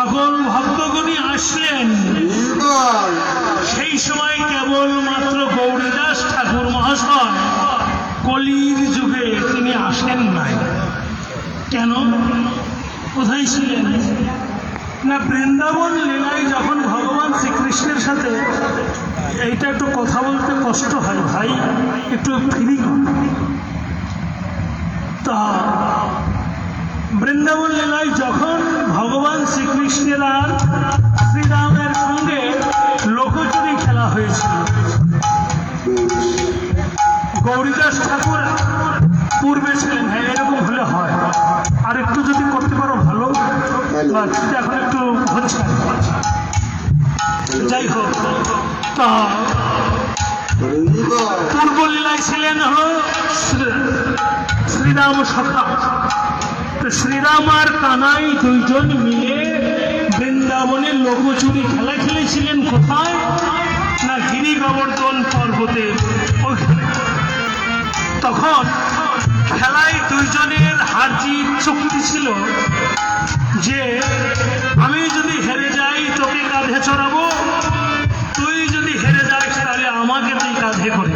সকল ভক্তগণই আসলেন। সেই সময় কেবলমাত্র গৌরীদাস ঠাকুর মহাশয় কলির যুগে তিনি আসেন নাই। কেন? কোথায় ছিলেন না? বৃন্দাবন লীলায় যখন ভগবান শ্রীকৃষ্ণের সাথে, এইটা একটু কথা বলতে কষ্ট হয় ভাই, একটু ফিরি। তা বৃন্দাবন লীলায় যখন ভগবান শ্রীকৃষ্ণের আর শ্রীরামের সঙ্গে লোকচুরি খেলা হয়েছিল, গৌরীদাস ঠাকুর পূর্বে ছিলেন। হ্যাঁ, এরকম হলে হয়। আর একটু যদি করতে পারো ভালো, এখন একটু হচ্ছে। যাই হোক, তা পূর্ব লীলায় ছিলেন হলো শ্রীরাম সখা। শ্রীরাম আর কানাই দুইজন মিলে বৃন্দাবনে লোকচুরি খেলা খেলেছিলেন। কোথায় না? গিরি গোবর্ধন পর্বতে। তখন খেলায় দুইজনের হার জিত চুক্তি ছিল যে আমি যদি হেরে যাই তোকে কাঁধে চড়াবো, তুই যদি হেরে যাস তাহলে আমাকে তুই কাঁধে করে।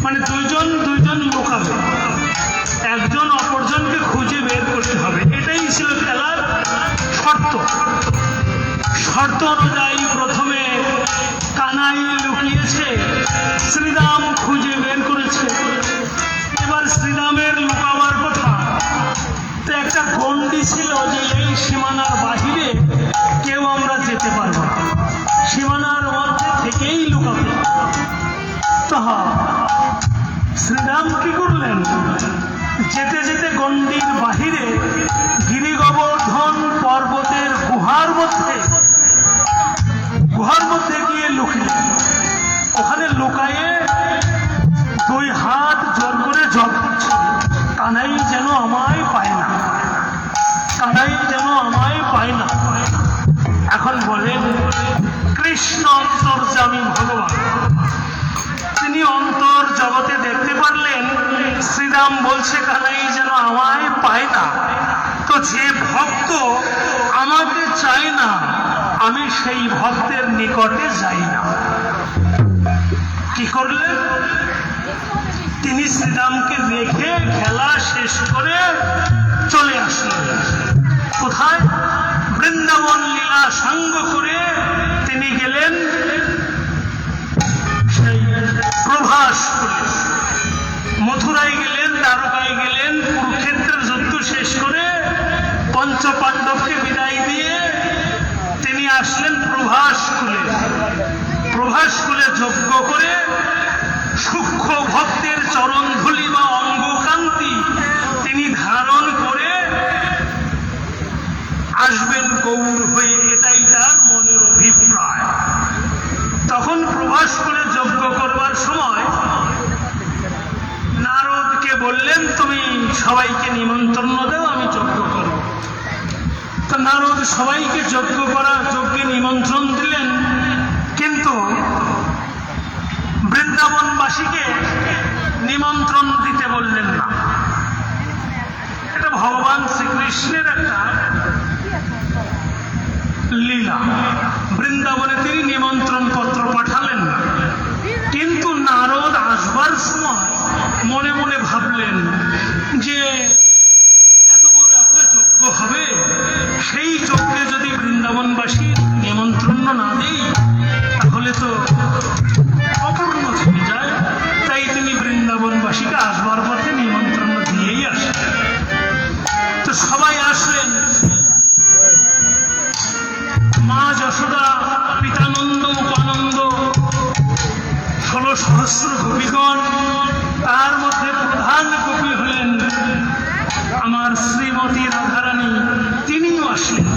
মানে দুইজন লোকাবে, একজন অপরজনকে খুঁজে বের করতে হবে। এটাই ছিল খেলার শর্ত। শর্ত অনুযায়ী প্রথমে কানাই লুকিয়েছে, শ্রীরাম খুঁজে বের করেছে। এবার শ্রীরামের লুকাবার কথা, তো একটা গণ্ডি ছিল যে এই সীমানার বাহিরে কেউ আমরা যেতে পারবো না, সীমানার মধ্যে থেকেই লুকাবে। তাহা শ্রীরাম কি করলেন? যেতে যেতে গণ্ডির বাহিরে গিরি গোবর্ধন পর্বতের গুহার মধ্যে গিয়ে লুকিলেন। ওখানে লুকায়ে দুই হাত জোর করে জপ দিচ্ছে, কানাই যেন আমায় পায় না, কানাই যেন আমায় পায় না। এখন বলেন, কৃষ্ণ অন্তর্যামী ভগবান, তিনি অন্তর জগতে দেখতে পারলেন শ্রীরাম বলছে কানাই যেন আমায় পায় না। তো যে ভক্ত আমাকে চায় না, আমি সেই ভক্তের নিকটে যাই না। কি করলেন? তিনি শ্রীরামকে রেখে খেলা শেষ করে চলে আসলেন। কোথায়? বৃন্দাবন লীলা সাঙ্গ করে তিনি গেলেন সেই প্রভাস করে। মথুরায় গেলেন, দ্বারকায় গেলেন, কুরুক্ষেত্রের যুদ্ধ শেষ করে পঞ্চ পাণ্ডবকে বিদায় দিয়ে তিনি আসলেন প্রভাস কুলে। প্রভাস কুলে যজ্ঞ করে সূক্ষ্ম ভক্তের চরণ ধুলি বা অঙ্গকান্তি তিনি ধারণ করে আসবেন গৌর হয়ে, এটাই তার মনের অভিপ্রায়। তখন প্রভাস করে যজ্ঞ করবার সময় নারদকে বললেন, তুমি সবাইকে নিমন্ত্রণ দাও, আমি যজ্ঞ করব। তো নারদ সবাইকে যজ্ঞে নিমন্ত্রণ দিলেন, কিন্তু বৃন্দাবনবাসীকে নিমন্ত্রণ দিতে বললেন না। এটা ভগবান শ্রীকৃষ্ণের একটা লীলা। বৃন্দাবনে তিনি নিমন্ত্রণ পত্র পাঠালেন না, কিন্তু নারদ আসবার সময় মনে মনে ভাবলেন যে এত বড় একটা যজ্ঞ হবে, সেই যজ্ঞে যদি বৃন্দাবনবাসী নিমন্ত্রণ না দেই তাহলে তো অপূর্ণ থেকে যায়। তাই তিনি বৃন্দাবনবাসীকে আসবার পথে নিমন্ত্রণ দিয়েই আসলেন। তো সবাই আসলেন। মা যশোদা, পিতানন্দ, উপানন্দ, 16,000 গোপীগণ, তার মধ্যে প্রধান গোপী হলেন আমার শ্রীমতী রাধারানী, তিনিও আসলেন।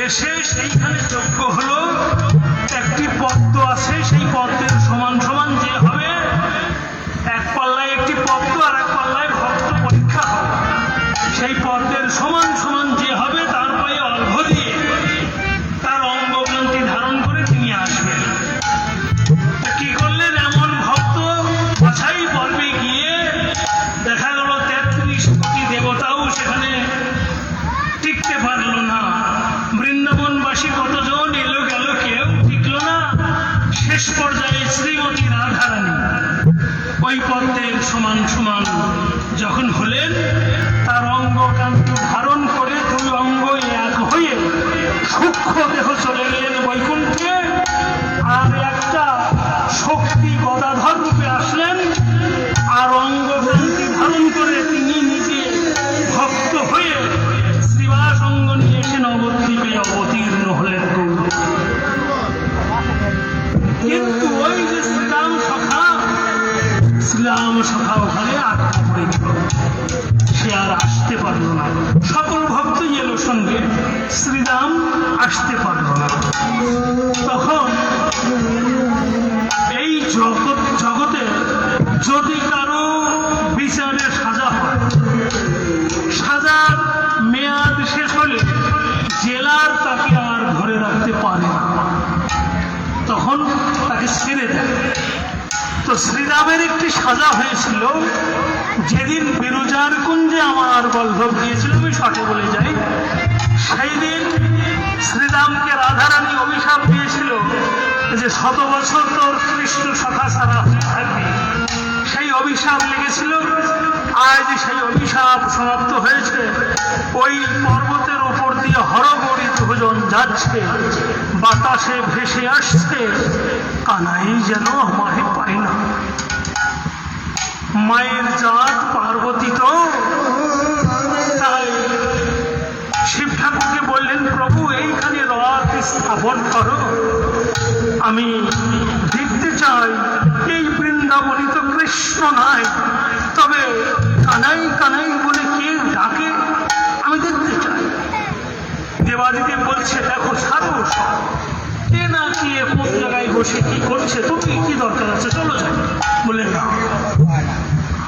এসে সেইখানে যজ্ঞ হলো। একটি পদ্ম আছে, সেই পদ্মের সমান সমান যে হবে, এক পাল্লায় একটি পদ্ম আর এক পাল্লায় ভক্ত পরীক্ষা হবে। সেই পদ্মের সমান সমান যে হবে তার পায়ে অর্ঘ্য দিয়ে তার অঙ্গকান্তি ধারণ করে তিনি আসবেন। কি করলেন? এমন ভক্ত বাছাই পর্বে গিয়ে দেখা গেল 33 কোটি দেবতাও সেখানে টিকতে পারল না। ব্রজবাসী কতজন এলো গেল, কেউ টিকলো না। শেষ পর্যায়ে শ্রীমতী রাধারানী ওই পদ্মের সমান সমান যখন হলেন, তার অঙ্গকান্ত ধারণ করে দুই অঙ্গ এক হয়ে সূক্ষ্ম দেহ চলে গেলেন বৈকুণ্ঠে। আর একটা শক্তি গদাধর রূপে আসলেন, আর অঙ্গকান্তি ধারণ করে তিনি নিজে ভক্ত হয়ে শ্রীবাস অঙ্গ নিয়ে এসে নবদ্বীপে অবতীর্ণ হলেন। কিন্তু ওই যে শ্রীরাম সখা ওখানে আটকা পড়েছিল, সে আর আসতে পারল না। সকল ভক্তই এলো সঙ্গে, শ্রীরাম আসতে পারল না। তখন এই জগতে যদি কারো বিচারে সাজা হয়, সাজার মেয়াদ শেষ হলে জেলার তাকে আর ধরে রাখতে পারে না, তখন তাকে ছেড়ে দেয়। তো শ্রীরামের একটি সাজা হয়েছিল, যেদিন বিরজার কুঞ্জে আমার বল্লভ দিয়েছিল, আমি শটে বলে যাই, সেই দিন শ্রীরামকে রাধারানী অভিশাপ দিয়েছিল যে 100 বছর তোর কৃষ্ণ সখা ছাড়া হয়ে থাকবে। সেই অভিশাপ লেগেছিল। আজ সেই অভিশাপ সমাপ্ত হয়েছে। ওই পর্বতের উপর দিয়ে হরগৌরী ভোজন যাচ্ছে, বাতাসে ভেসে আসছে, কানাই যেন আমায় পায় না। মায়ের জাত পার্বতী তো, তাই শিব ঠাকুরকে বললেন, প্রভু এইখানে রথ স্থাপন করো, আমি দেখতে চাই এই বৃন্দাবনী তো কৃষ্ণ নাই, তবে কানাই কানাই বলে কে ডাকে, আমি দেখতে চাই। দেবাদিদেব বলছে, দেখো ছাড়ো সব, কে না কে কোন জায়গায় বসে কি করছে, তুমি কি দরকার আছে, চলো যাই। বলে না,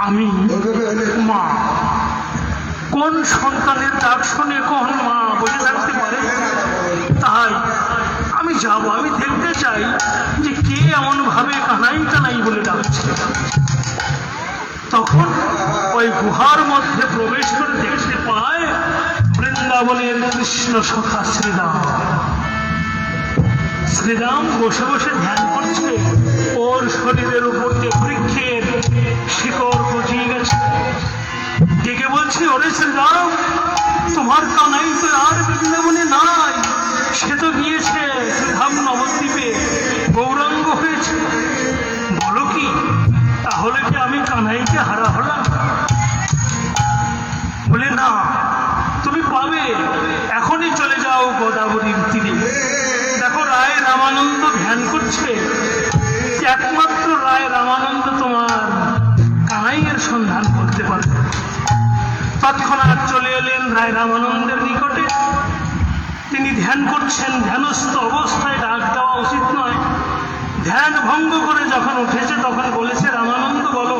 আমি মা, কোন সন্তানের ডাক শুনে কোন মা বসে থাকতে পারে? তাই আমি যাব, আমি দেখতে চাই যে কে এমন ভাবে কানাই কানাই বলে ডাকছে। তখন ওই গুহার মধ্যে প্রবেশ করে দেখতে পায় বৃন্দাবনের কৃষ্ণ সখা শ্রীরাম। শ্রীরাম বসে বসে ধ্যান করছে, ওর শরীরের উপর দিয়ে বৃক্ষের শিকড় গজিয়ে গেছে। ডেকে বলছে, ওরে শ্রীরাম, তোমার কানাই তো আর বৃন্দাবনে নাই, সে তো গিয়েছে শ্রীধাম নবদ্বীপে, গৌরাঙ্গ হয়েছে। বলো কি, তাহলে কি আমি কানাইকে হারা হলাম? বলে না, তুমি পাবে, এখনই চলে যাও গোদাবরীর তীরে। দেখো রায় রামানন্দ ধ্যান করছে, একমাত্র রায় রামানন্দ তোমার কানাইয়ের সন্ধান করতে পারবে। তৎক্ষণাৎ চলে এলেন রায় রামানন্দের নিকটে। তিনি ধ্যান করছেন, ধ্যানস্থ অবস্থায় ডাক দেওয়া উচিত নয়। ধ্যান ভঙ্গ করে যখন উঠেছে তখন বলেছে, রামানন্দ বলো,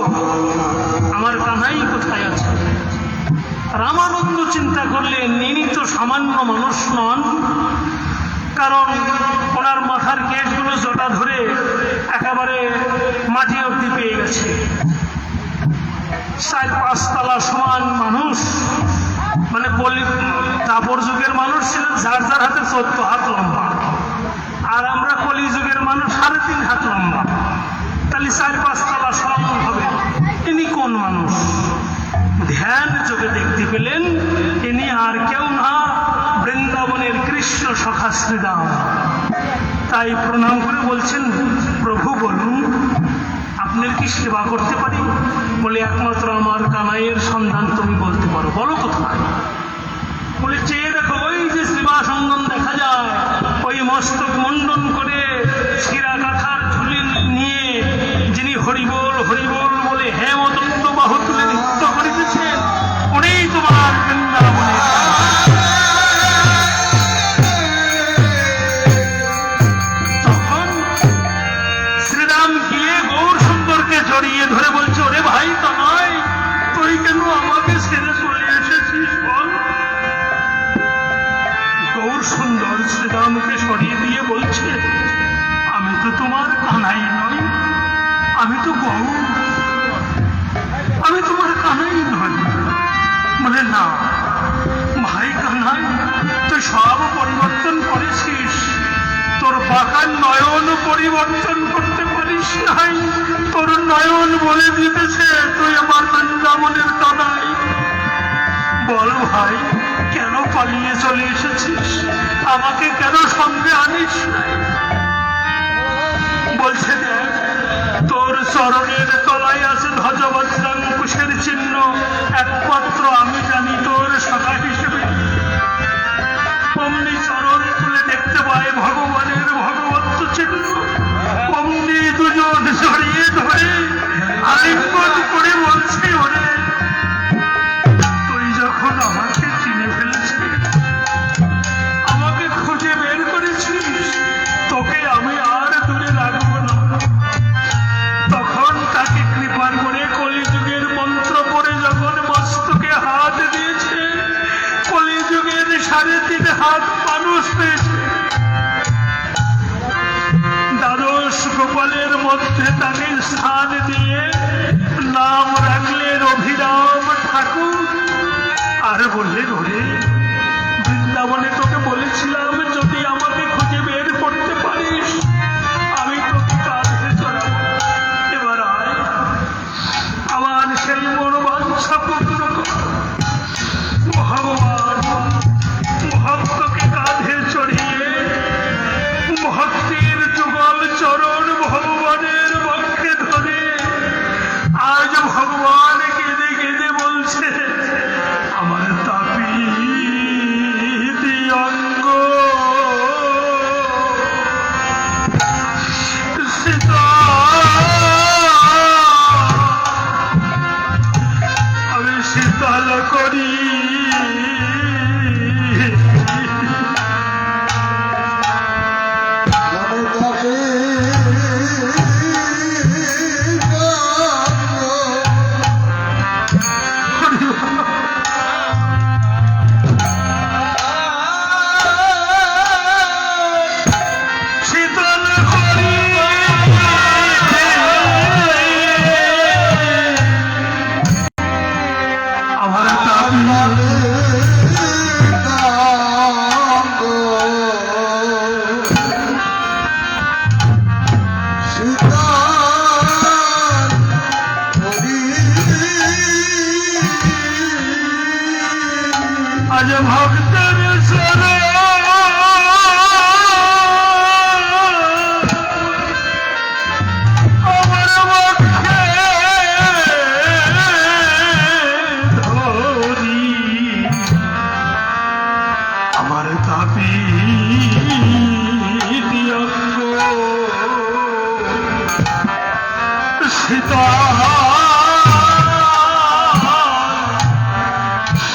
আমার কানাই কোথায় আছে? রামানন্দ চিন্তা করলেন, ইনি তো সামান্য মানুষ নন, কারণ ওনার মাথার কেশগুলো জটা ধরে একেবারে মাটি অবধি পেয়ে গেছে। 4-5 তলা সমান মানুষ, মানে দাপর যুগের মানুষ ছিলেন যার যার হাতে 14 হাত লম্বা, আর আমরা কলি যুগের মানুষ 3.5 হাত লম্বা, তাহলে 4-5 তলা সমান হবে। ইনি কোন মানুষ? ধ্যান চোখে দেখতে পেলেন ইনি আর কেউ না, বৃন্দাবনের কৃষ্ণ সখা শ্রীরাম। তাই প্রণাম করে বলছেন, প্রভু বলুন, আপনার কি সেবা করতে পারি? বলে, একমাত্র আমার কানাইয়ের সন্ধান তুমি বলতে পারো, বলো কোথায়? বলে, চেয়ে দেখো, ওই যে শ্রীবাস অঙ্গন দেখা যায়, ওই মস্তক মণ্ডন করে শিরা কাঁথার ঝুলি নিয়ে যিনি হরিবোল হরিবোল বলে হেমদন্ত বাহু তুলে নৃত্য করিতেছেন, উনিই তোমার বৃন্দাবনের। তখন শ্রীরাম গিয়ে গৌর সুন্দরকে জড়িয়ে ধরে বলছে, ওরে ভাই কানাই, তুই কেন আমাকে ছেড়ে চলে এসেছিস বল? গৌর সুন্দর শ্রীরামকে সরিয়ে দিয়ে বলছে, আমি তো তোমার কানাই নই, আমি তো গৌর, আমি তোমার কানাই নই। বলে, না ভাই কানাই, তুই সব পরিবর্তন করেছিস, বাঁকা নয়ন পরিবর্তন করতে পারিস নাই? তোর নয়ন বলে দিতেছে তুই আমার বৃন্দাবনের তনাই। বল ভাই, কেন পালিয়ে চলে এসেছিস? আমাকে কেন সঙ্গে আনিস নাই? বলছে দেখ, তোর চরণের তলায় আছে ধ্বজবজ্রাঙ্কুশের চিহ্ন। একমাত্র আমি জানি তোর সখা হিসেবে। অমনি চরণ তুলে দেখতে পায় ভগবানের ভগবত্ব চিহ্ন। অমনি দুজন জড়িয়ে ধরে আলিঙ্গন করে বলছে, ওরে তুই যখন আমাকে চিনে ফেলেছিস, আমাকে খুঁজে বের করেছিস, তোকে আমি আর দূরে রাখবো না। তখন তাকে কৃপা করে কলিযুগের মন্ত্র পড়ে যখন মস্তকে হাত দিয়েছে, কলিযুগের 3.5 হাত মানুষ পেয়েছে। দ্বাদশ গোপালের মধ্যে তাকে স্থান দিয়ে নাম রাখলেন অভিরাম ঠাকুর। আর বললেন, ওরে বৃন্দাবনে তোকে বলেছিলাম যদি আমাকে খুঁজে বের করতে পারিস আমি তোকে কাঁধে চড়াবো। এবার আয়, আমার সেই মনোবাঞ্ছা পূর্ণ কর। ভগবান ভক্তকে কাঁধে চড়িয়ে ভক্তির যুগল চরণ ভগবানের বক্ষে ধরে আজ ভগবান কেঁদে কেঁদে বলছে, আমার তাপিত অঙ্গ সীতা, আমি শীতল করি শীতল করি আমার আজ ভক্তের চরণ আমার বক্ষে ধরি, আমার তাপিত অঙ্গ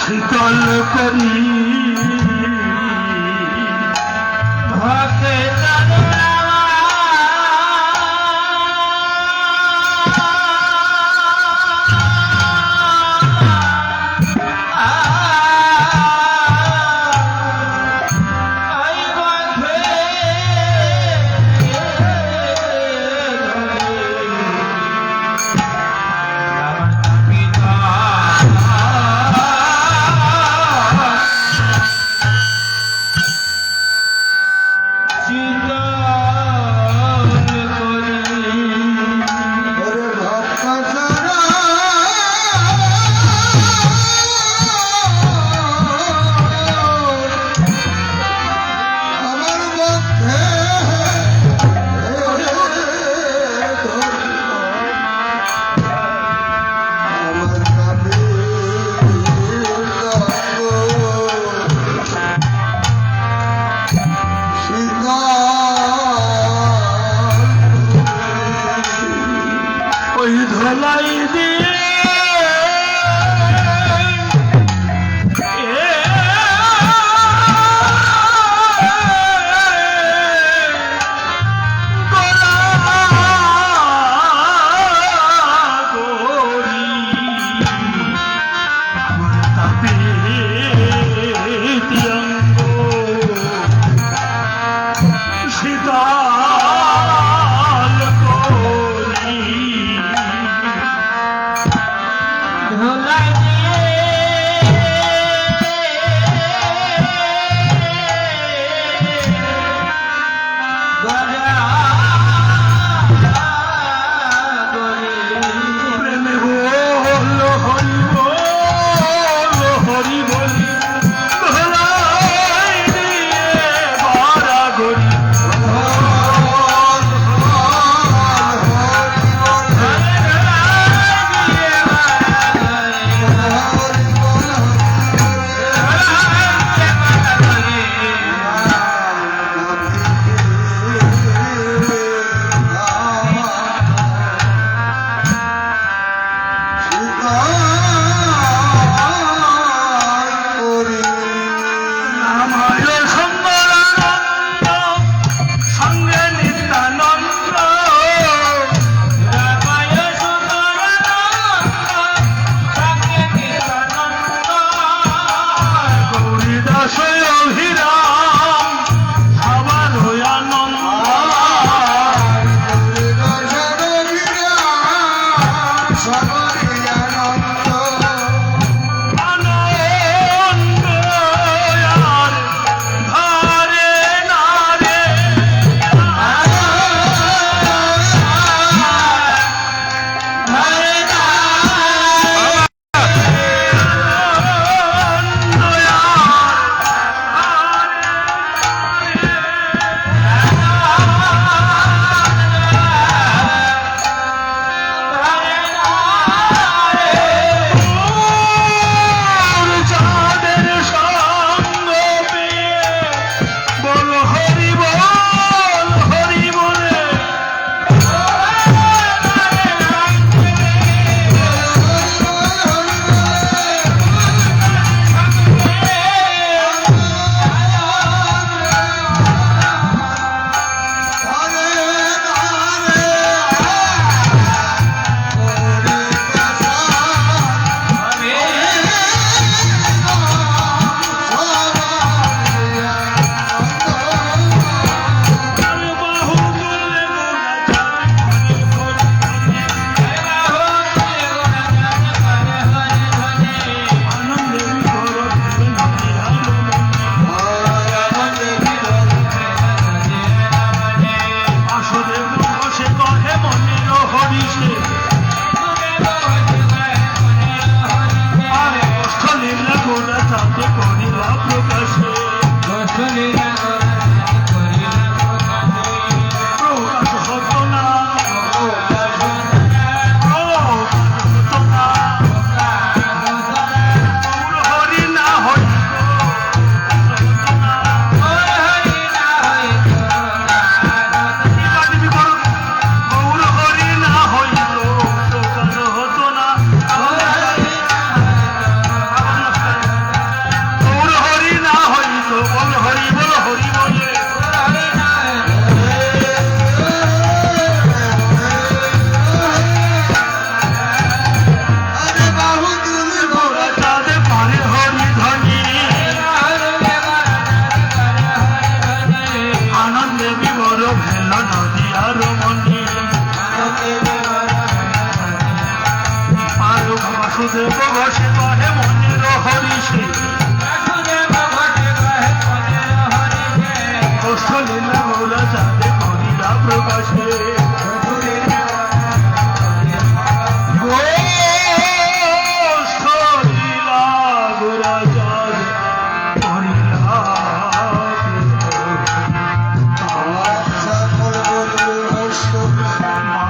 শীতল করি।